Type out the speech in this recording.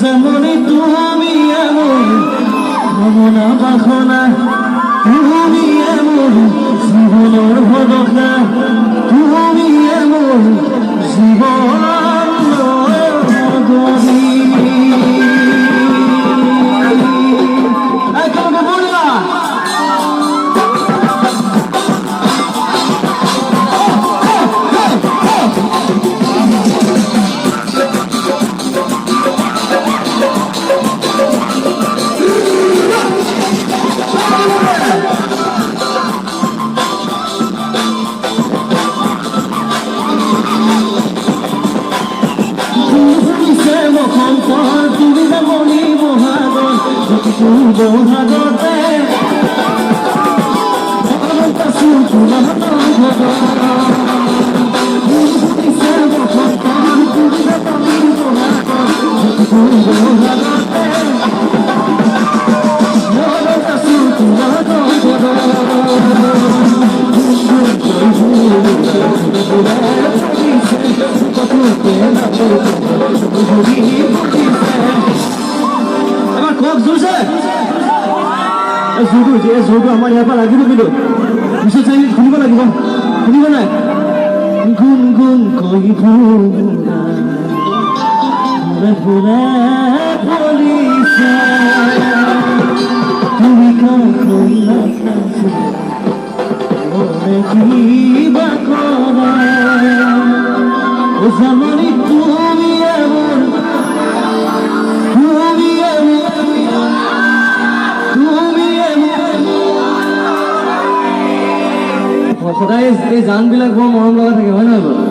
যেমনি তুমি এমন ভাবনা বাসনা, তুমি এমন জীবনেৰ ভৰসা, তুমি এমন জীবন তোমাকে বললা বহাগতে এবাৰ খুব জোৰছে জোৰটো আমাৰ ইয়াৰ পৰা লাগিব, কিন্তু পিছত চাই শুনিব লাগিব, শুনিব নাই? গুণ গুণ কৈ ফুলে ফুলে ফলিছে, তুমি কিবা কৰা জাননি তুমি এমন, তুমি সদায় এই গানবিলাক বৰ মৰম লগা থাকে, হয় নহয় বাৰু?